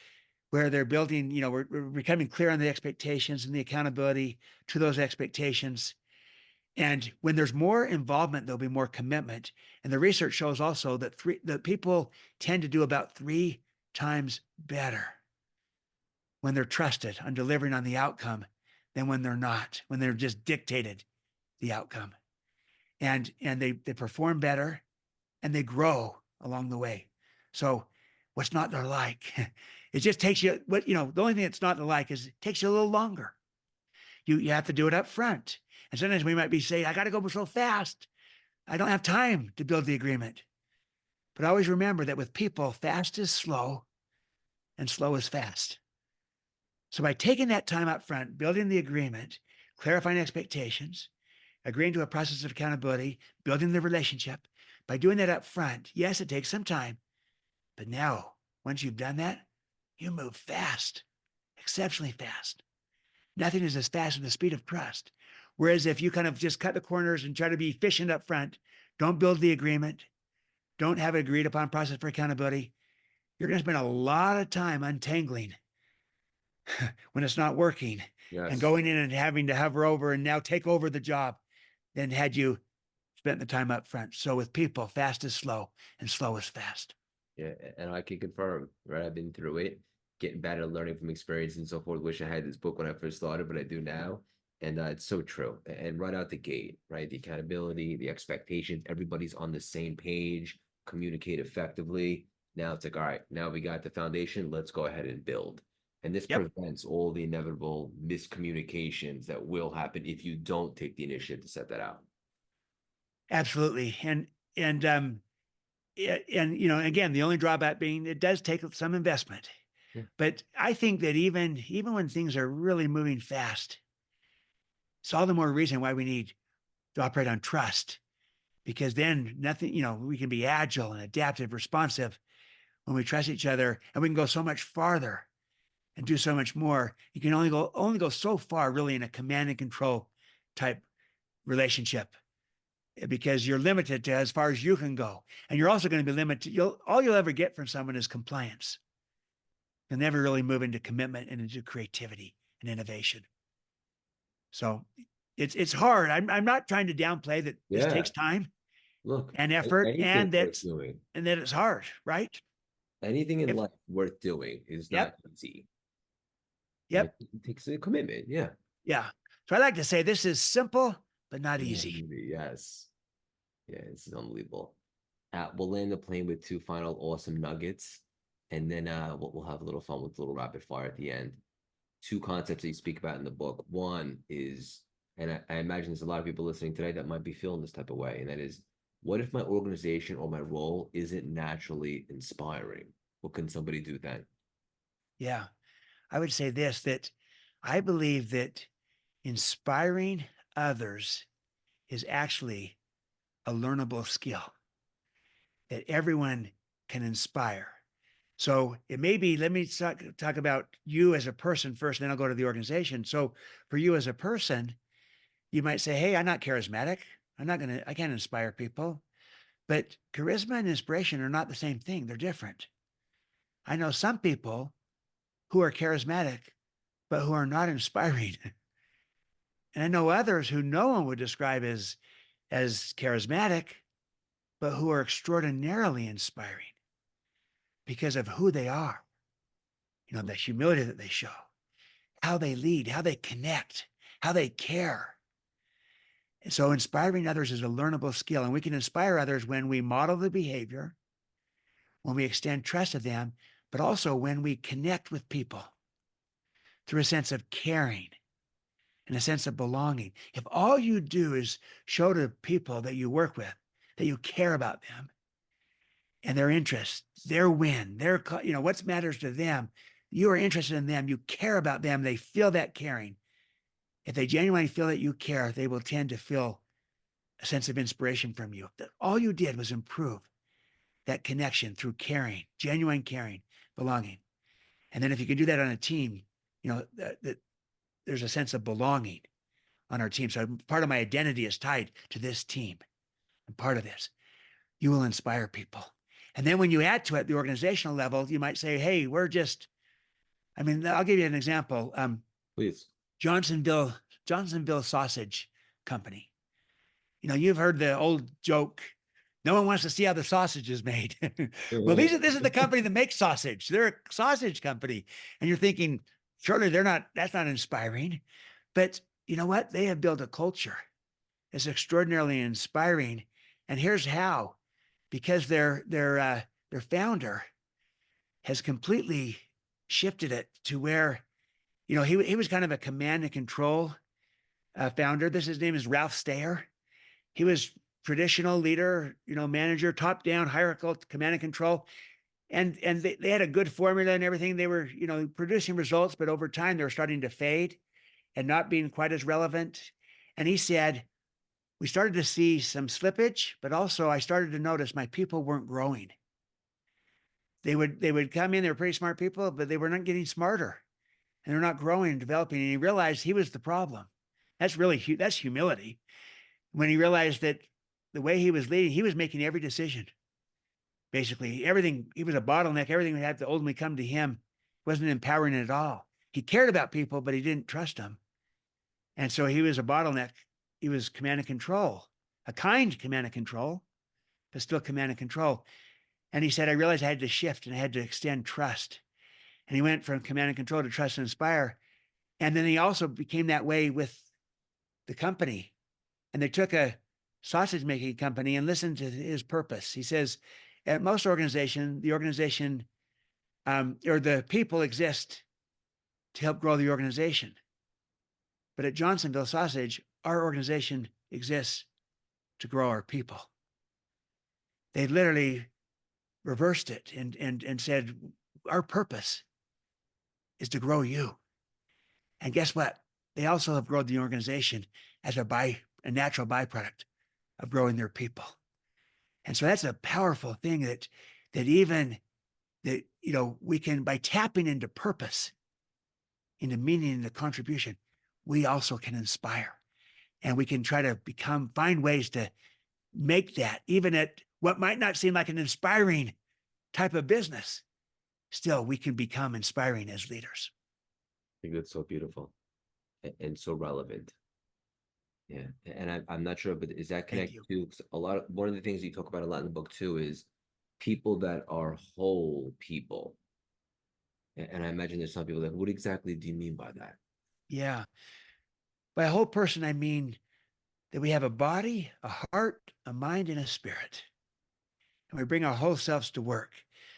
they're building, we're becoming clear on the expectations and the accountability to those expectations. And when there's more involvement, there'll be more commitment. And the research shows also that people tend to do about 3 times better when they're trusted on delivering on the outcome than when they're not, when they're just dictated the outcome. And they perform better and they grow along the way. So what's not their like? It just takes you, the only thing that's not their like is it takes you a little longer. You have to do it up front. And sometimes we might be saying, I got to go so fast. I don't have time to build the agreement. But always remember that with people, fast is slow and slow is fast. So by taking that time up front, building the agreement, clarifying expectations, agreeing to a process of accountability, building the relationship, by doing that up front, yes, it takes some time. But now, once you've done that, you move fast, exceptionally fast. Nothing is as fast as the speed of trust. Whereas if you kind of just cut the corners and try to be efficient up front, don't build the agreement, don't have an agreed upon process for accountability, you're going to spend a lot of time untangling when it's not working, and going in and having to hover over and now take over the job than had you spent the time up front. So with people, fast is slow and slow is fast. Yeah, and I can confirm, right? I've been through it, getting better, learning from experience and so forth. Wish I had this book when I first started, but I do now. And it's so true. And right out the gate, right? The accountability, the expectations, everybody's on the same page, communicate effectively. Now it's like, all right, now we got the foundation, let's go ahead and build. And this prevents all the inevitable miscommunications that will happen if you don't take the initiative to set that out. Absolutely. And again, the only drawback being it does take some investment. Yeah. But I think that even when things are really moving fast, It's all the more reason why we need to operate on trust, because then nothing, we can be agile and adaptive, responsive when we trust each other, and we can go so much farther and do so much more. You can only go so far really in a command and control type relationship, because you're limited to as far as you can go. And you're also going to be limited. All you'll ever get from someone is compliance. You'll never really move into commitment and into creativity and innovation. So it's hard. I'm not trying to downplay that this Yeah. takes time Look, and effort, anything and worth doing, that it's hard, right? anything in If life worth doing is not Yep, easy. And yep, it takes a commitment. Yeah. yeah. So I like to say this is simple but not Yeah, easy. yes. Yeah, this is unbelievable. We'll land the plane with two final awesome nuggets, and then we'll have a little fun with a little rapid fire at the end. Two concepts that you speak about in the book. One is, and I imagine there's a lot of people listening today that might be feeling this type of way, and that is, what if my organization or my role isn't naturally inspiring? What can somebody do then? Yeah. I would say this, that I believe that inspiring others is actually a learnable skill that everyone can inspire. So it may be, let me talk about you as a person first, then I'll go to the organization. So for you as a person, you might say, hey, I'm not charismatic. I can't inspire people. But charisma and inspiration are not the same thing. They're different. I know some people who are charismatic, but who are not inspiring. And I know others who no one would describe as charismatic, but who are extraordinarily inspiring because of who they are. The humility that they show, how they lead, how they connect, how they care. And so inspiring others is a learnable skill. And we can inspire others when we model the behavior, when we extend trust to them, but also when we connect with people through a sense of caring and a sense of belonging. If all you do is show to people that you work with that you care about them and their interests, their win, what matters to them, you are interested in them, you care about them, they feel that caring. If they genuinely feel that you care, they will tend to feel a sense of inspiration from you. That all you did was improve that connection through caring, genuine caring, belonging. And then if you can do that on a team, that there's a sense of belonging on our team. So part of my identity is tied to this team. I'm part of this. You will inspire people. And then when you add to it the organizational level, you might say, hey, I'll give you an example. Please. Johnsonville Sausage Company. You've heard the old joke, no one wants to see how the sausage is made. Well, this is the company that makes sausage. They're a sausage company. And you're thinking, surely that's not inspiring. But you know what? They have built a culture that's extraordinarily inspiring. And here's how, because their founder has completely shifted it to where, he was kind of a command and control founder. His name is Ralph Stayer. He was traditional leader, manager, top down, hierarchical, command and control. And they had a good formula and everything. They were, producing results, but over time they were starting to fade and not being quite as relevant. And he said, we started to see some slippage, but also I started to notice my people weren't growing. They would come in, they were pretty smart people, but they were not getting smarter and they're not growing and developing. And he realized he was the problem. That's humility. When he realized that the way he was leading, he was making every decision. Basically, everything, he was a bottleneck. Everything would have to ultimately come to him. Wasn't empowering at all. He cared about people, but he didn't trust them. And so he was a bottleneck. He was command and control, a kind command and control, but still command and control. And he said, I realized I had to shift and I had to extend trust. And he went from command and control to trust and inspire. And then he also became that way with the company. And they took a sausage making company and listened to his purpose. He says, at most organizations, the organization or the people exist to help grow the organization. But at Johnsonville Sausage, our organization exists to grow our people. They literally reversed it and said, our purpose is to grow you. And guess what? they also have grown the organization as a natural byproduct of growing their people. And so that's a powerful thing that even that, we can, by tapping into purpose, into meaning, into contribution, we also can inspire. And we can try to find ways to make that, even at what might not seem like an inspiring type of business, still we can become inspiring as leaders. I think that's so beautiful and so relevant. Yeah, and I'm not sure, but is that connected to one of the things you talk about a lot in the book too is people that are whole people. And I imagine there's some people that, what exactly do you mean by that? Yeah. By a whole person, I mean that we have a body, a heart, a mind, and a spirit. And we bring our whole selves to work.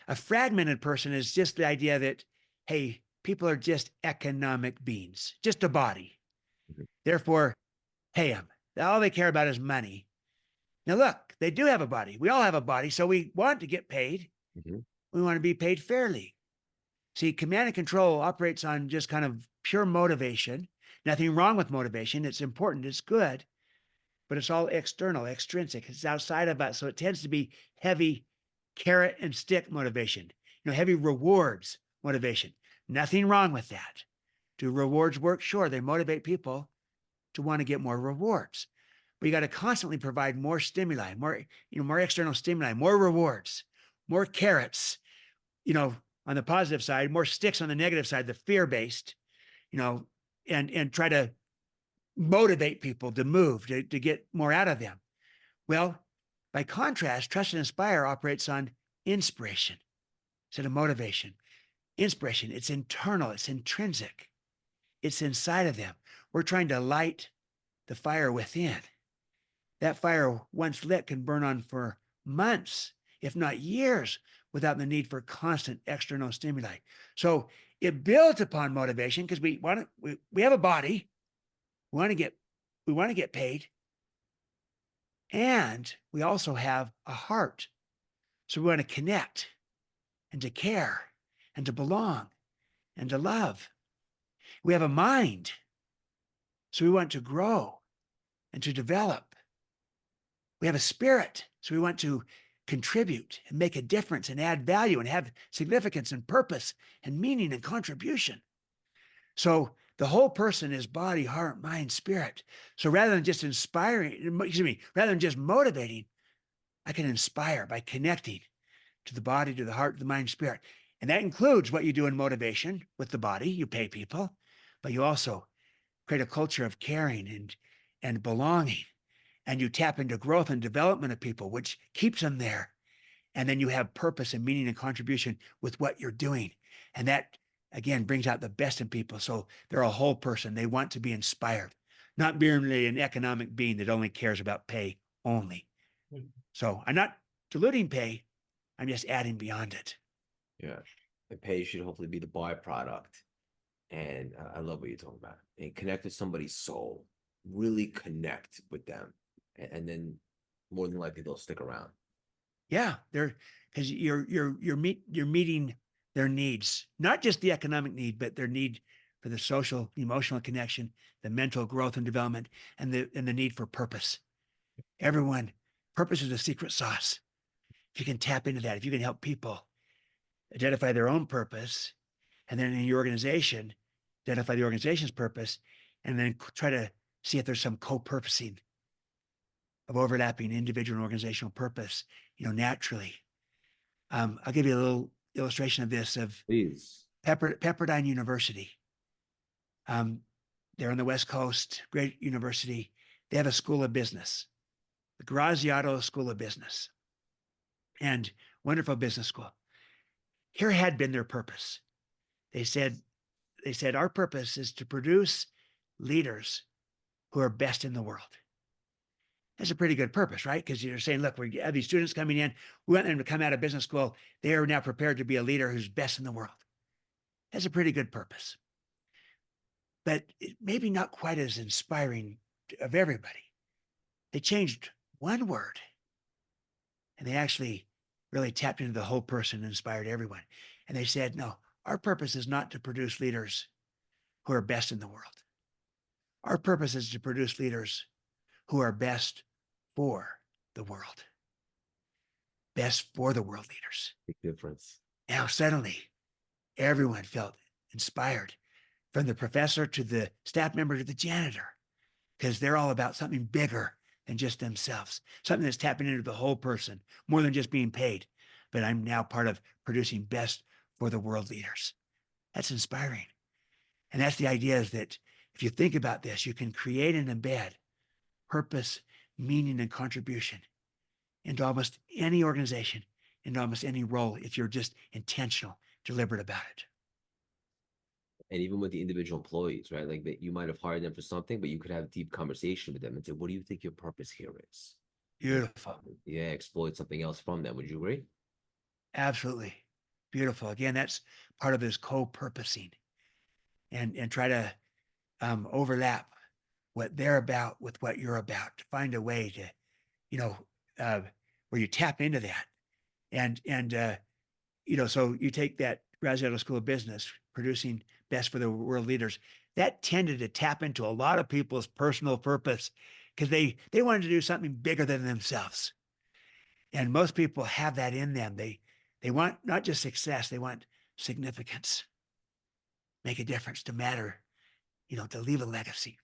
A fragmented person is just the idea that, hey, people are just economic beings, just a body. Mm-hmm. Therefore, pay them. All they care about is money. Now, look, they do have a body. We all have a body. So we want to get paid. Mm-hmm. We want to be paid fairly. See, command and control operates on just kind of pure motivation. Nothing wrong with motivation. It's important. It's good. But it's all external, extrinsic. It's outside of us. So it tends to be heavy carrot and stick motivation, heavy rewards motivation. Nothing wrong with that. Do rewards work? Sure. They motivate people to want to get more rewards. But you got to constantly provide more stimuli, more external stimuli, more rewards, more carrots, on the positive side, more sticks on the negative side, the fear-based, and try to motivate people to move, to get more out of them. Well, by contrast, trust and inspire operates on inspiration instead of motivation. Inspiration, it's internal, it's intrinsic, it's inside of them. We're trying to light the fire within. That fire, once lit, can burn on for months, if not years, without the need for constant external stimuli. So it builds upon motivation because we have a body, we want to get paid, and we also have a heart. So we want to connect and to care and to belong and to love. We have a mind. So we want to grow and to develop. We have a spirit. So we want to contribute and make a difference and add value and have significance and purpose and meaning and contribution. So the whole person is body, heart, mind, spirit. So rather than just rather than just motivating, I can inspire by connecting to the body, to the heart, to the mind, spirit. And that includes what you do in motivation with the body. You pay people, but you also create a culture of caring and belonging. And you tap into growth and development of people, which keeps them there. And then you have purpose and meaning and contribution with what you're doing. And that, again, brings out the best in people. So they're a whole person. They want to be inspired, not merely an economic being that only cares about pay only. Mm-hmm. So I'm not diluting pay. I'm just adding beyond it. Yeah. The pay should hopefully be the byproduct. And I love what you're talking about. And connect with somebody's soul. Really connect with them. And then more than likely they'll stick around. Yeah, because you're meeting their needs, not just the economic need, but their need for the social, emotional connection, the mental growth and development, and the need for purpose. Purpose is a secret sauce. If you can tap into that, if you can help people identify their own purpose, and then in your organization, identify the organization's purpose, and then try to see if there's some co-purposing of overlapping individual and organizational purpose, naturally. I'll give you a little illustration of this Please. Pepperdine University. They're on the West Coast, great university. They have a school of business, the Graziato School of Business, and wonderful business school. Here had been their purpose. They said, our purpose is to produce leaders who are best in the world. That's a pretty good purpose, right? Because you're saying, look, we have these students coming in. We want them to come out of business school. They are now prepared to be a leader who's best in the world. That's a pretty good purpose. But maybe not quite as inspiring of everybody. They changed one word, and they actually really tapped into the whole person and inspired everyone. And they said, no, our purpose is not to produce leaders who are best in the world. Our purpose is to produce leaders who are best for the world. Best for the world leaders. Big difference. Now, suddenly, everyone felt inspired, from the professor to the staff member to the janitor, because they're all about something bigger than just themselves, something that's tapping into the whole person, more than just being paid. But I'm now part of producing best for the world leaders. That's inspiring. And that's the idea, is that if you think about this, you can create and embed purpose, meaning, and contribution into almost any organization, into almost any role, if you're just intentional, deliberate about it. And even with the individual employees, right? Like that you might have hired them for something, but you could have deep conversation with them and say, what do you think your purpose here is? Beautiful. Yeah, exploit something else from them. Would you agree? Absolutely. Beautiful. Again, that's part of this co-purposing, and try to overlap what they're about with what you're about, to find a way to, you know, where you tap into that. So you take that graduate school of business, producing best for the world leaders, that tended to tap into a lot of people's personal purpose, because they wanted to do something bigger than themselves. And most people have that in them. They want not just success, they want significance, make a difference, to matter, to leave a legacy.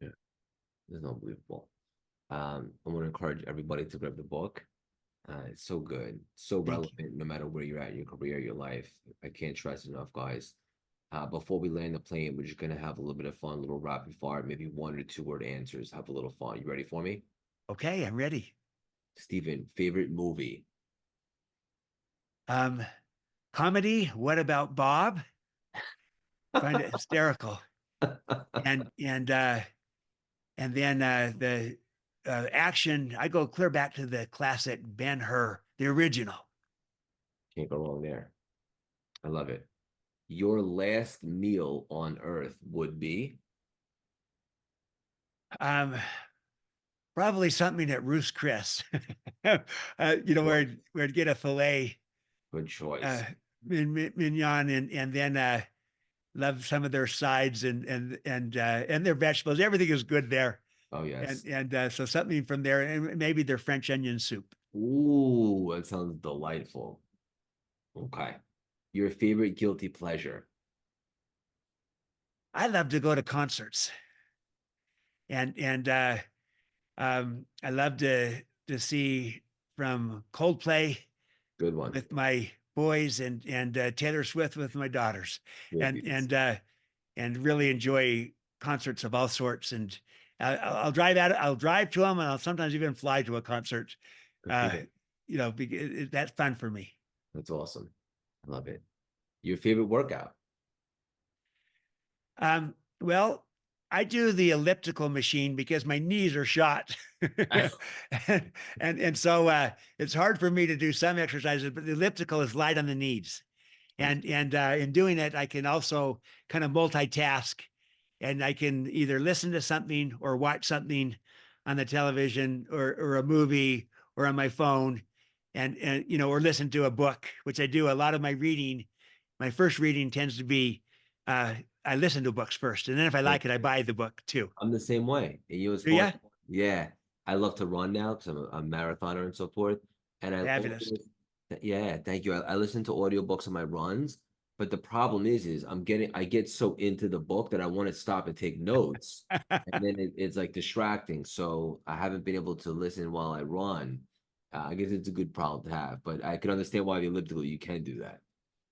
Yeah, this is unbelievable. I want to encourage everybody to grab the book. It's so good, so relevant, no matter where you're at in your career, your life. I can't stress enough, guys. Before we land the plane, we're just gonna have a little bit of fun, little rapid fire, maybe 1 or 2 word answers. Have a little fun. You ready for me? Okay, I'm ready. Steven, favorite movie? Comedy. What About Bob? Find it hysterical. And then the action. I go clear back to the classic Ben-Hur, the original. Can't go wrong there. I love it. Your last meal on earth would be? Probably something at Ruth's Chris. Where I'd get a filet. Good choice. Mignon, and then love some of their sides and their vegetables. Everything is good there. Oh, yes. And so something from there, and maybe their French onion soup. Ooh, that sounds delightful. Okay. Your favorite guilty pleasure? I love to go to concerts, and I love to see from Coldplay Good one. with my boys, and Taylor Swift with my daughters, Good and really enjoy concerts of all sorts. And I'll drive to them, and I'll sometimes even fly to a concert. That's fun for me. That's awesome. I love it. Your favorite workout? Well, I do the elliptical machine because my knees are shot. So it's hard for me to do some exercises, but the elliptical is light on the knees. And in doing it, I can also kind of multitask, and I can either listen to something or watch something on the television, or a movie, or on my phone, or listen to a book, which I do. A lot of my reading, my first reading tends to be, I listen to books first, and then if I like it, I buy the book too. I'm the same way. And you know, Do ya? Yeah. I love to run now because I'm a marathoner and so forth. And Fabulous. Yeah, thank you. I listen to audiobooks on my runs, but the problem is I get so into the book that I want to stop and take notes, and then it's like distracting. So I haven't been able to listen while I run. I guess it's a good problem to have, but I can understand why the elliptical, you can do that.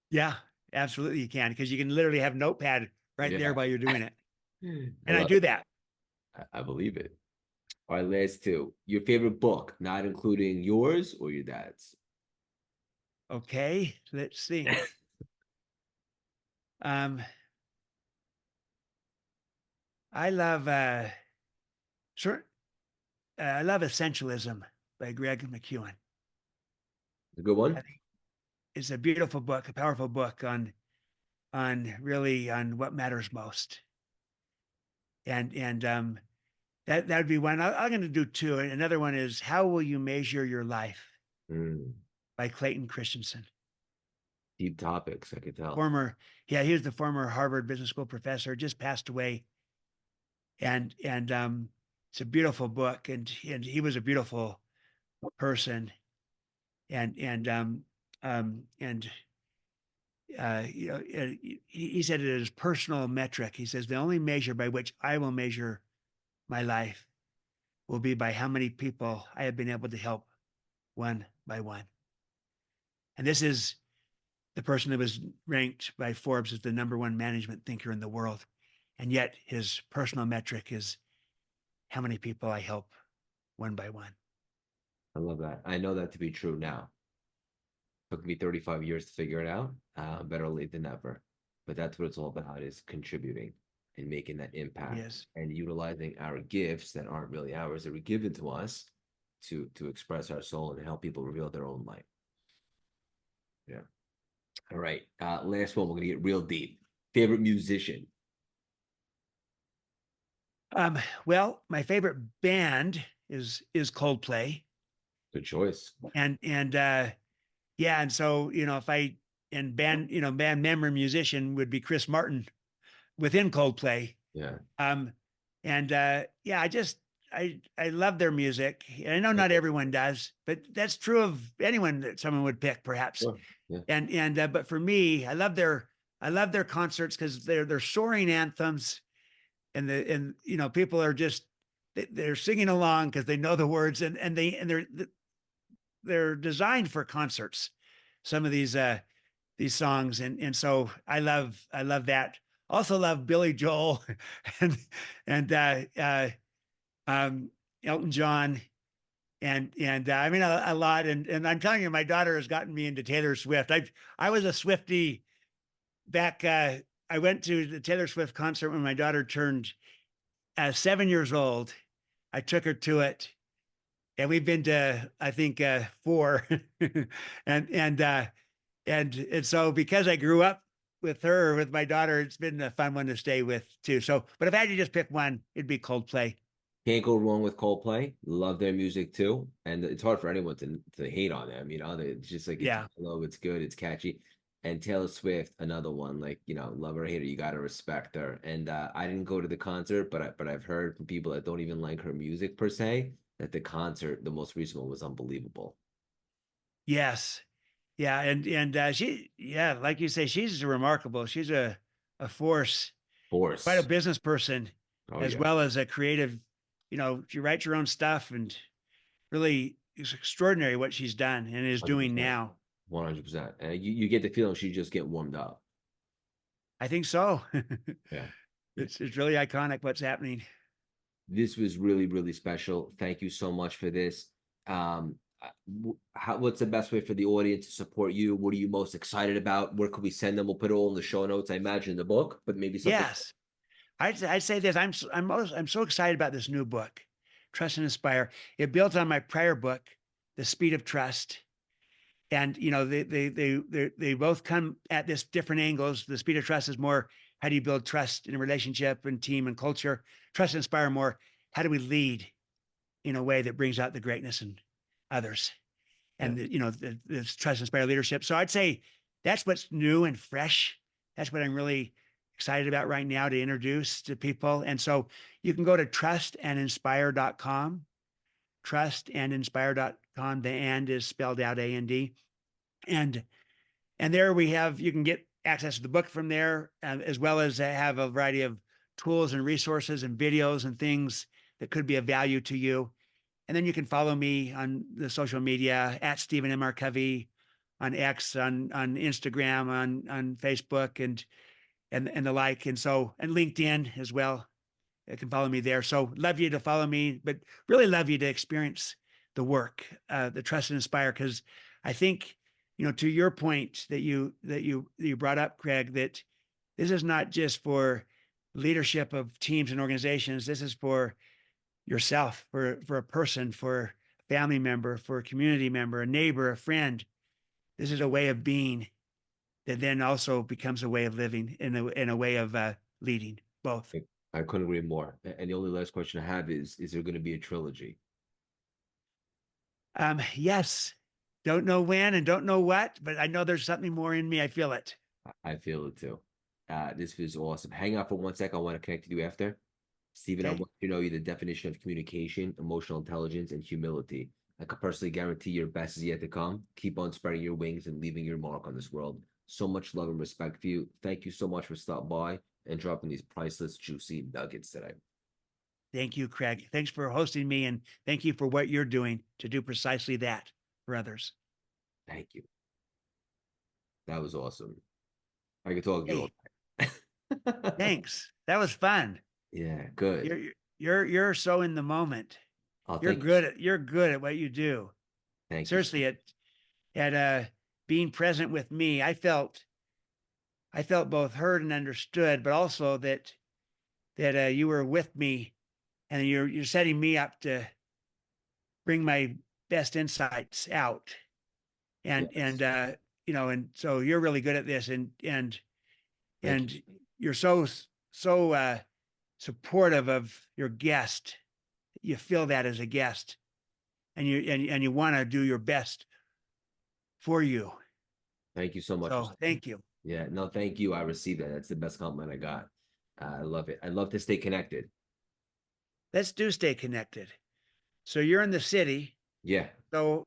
Yeah, absolutely you can, because you can literally have notepad right there while you're doing it. And I do that. I believe it. All right, last two. Your favorite book, not including yours or your dad's. Okay, let's see. I love I love Essentialism by Greg McKeown. A good one. It's a beautiful book, a powerful book on what matters most. And that would be one. I'm going to do two. Another one is How Will You Measure Your Life by Clayton Christensen. Deep topics, I could tell. He was the former Harvard Business School professor, just passed away and it's a beautiful book, and he was a beautiful person, and he said it is personal metric. He says the only measure by which I will measure my life will be by how many people I have been able to help one by one. And this is the person that was ranked by Forbes as the #1 management thinker in the world. And yet his personal metric is how many people I help one by one. I love that. I know that to be true now. Took me 35 years to figure it out. Better late than never. But that's what it's all about, is contributing and making that impact, Yes. and utilizing our gifts that aren't really ours, that were given to us, to express our soul and help people reveal their own light. Yeah. All right. Last one. We're gonna get real deep. Favorite musician? Well, my favorite band is Coldplay. Good choice. And yeah, and so if I and band member musician would be Chris Martin within Coldplay. Yeah. And yeah, I love their music. And I know not everyone does, but that's true of anyone that someone would pick, perhaps. Sure. Yeah. And but for me, I love their concerts because they're soaring anthems, and people are just they're singing along because they know the words, and they're designed for concerts. Some of these songs, and so I love that. Also love Billy Joel and Elton John, and I mean a lot. And I'm telling you, my daughter has gotten me into Taylor Swift. I was a Swiftie back. I went to the Taylor Swift concert when my daughter turned 7 years old. I took her to it, and we've been to, I think, 4. And so because I grew up with her, with my daughter, it's been a fun one to stay with too. So, but if I had to just pick one, it'd be Coldplay. Can't go wrong with Coldplay. Love their music too, and it's hard for anyone to hate on them. It's just like, it's Yeah. mellow, it's good, it's catchy. And Taylor Swift, another one, like, love her or hate her, you gotta respect her. And I didn't go to the concert, but I've heard from people that don't even like her music per se, that the concert, the most recent one, was unbelievable. Yes. Yeah. And yeah, like you say, she's remarkable. She's a force, quite a Force. business person, Oh as yeah, well as a creative. She writes her own stuff, and really it's extraordinary what she's done and is doing 100%. now. 100%. And you get the feeling she just get warmed up. I think so. Yeah. It's really iconic what's happening. This was really, really special. Thank you so much for this. What's the best way for the audience to support you? What are you most excited about? Where could we send them? We'll put it all in the show notes, I imagine, the book, but maybe something. Yes. I'd say this. I'm so excited about this new book, Trust and Inspire. It builds on my prior book, The Speed of Trust. And they both come at this different angles. The Speed of Trust is more, how do you build trust in a relationship and team and culture? Trust and Inspire more, how do we lead in a way that brings out the greatness in others? And Yeah. this Trust and Inspire leadership. So I'd say that's what's new and fresh. That's what I'm really excited about right now to introduce to people. And so you can go to trustandinspire.com, trustandinspire.com. The and is spelled out AND. And there you can get access to the book from there, as well as have a variety of tools and resources and videos and things that could be of value to you. And then you can follow me on the social media at Stephen M. R. Covey, on X, on Instagram, on Facebook, and the like. And LinkedIn as well. You can follow me there. So love you to follow me, but really love you to experience the work, the Trust and Inspire, because I think, to your point that you brought up, Craig, that this is not just for leadership of teams and organizations. This is for yourself, for a person, for a family member, for a community member, a neighbor, a friend. This is a way of being that then also becomes a way of living, in a way of leading, both. I couldn't agree more. And the only last question I have is there going to be a trilogy? Yes. Don't know when and don't know what, but I know there's something more in me. I feel it. I feel it too. This was awesome. Hang out for 1 second. I want to connect with you after. Stephen, I Okay. want you to know you're the definition of communication, emotional intelligence, and humility. I can personally guarantee your best is yet to come. Keep on spreading your wings and leaving your mark on this world. So much love and respect for you. Thank you so much for stopping by and dropping these priceless, juicy nuggets today. Thank you, Craig. Thanks for hosting me, and thank you for what you're doing to do precisely that for others. Thank you. That was awesome. I could talk to you all Hey, day. thanks. That was fun. Yeah, good. You're so in the moment. Oh, You're thank you. good at what you do. Thank you. Seriously, at being present with me, I felt both heard and understood, but also that you were with me, and you're setting me up to bring my best insights out. And Yes. and so you're really good at this, Thank you. and you're so supportive of your guest. You feel that as a guest, and you want to do your best for you. Thank you so much for So thank you. yeah, no, thank you. I received that. That's the best compliment I got. I love it. I love to stay connected. Let's do stay connected. So you're in the city. Yeah. So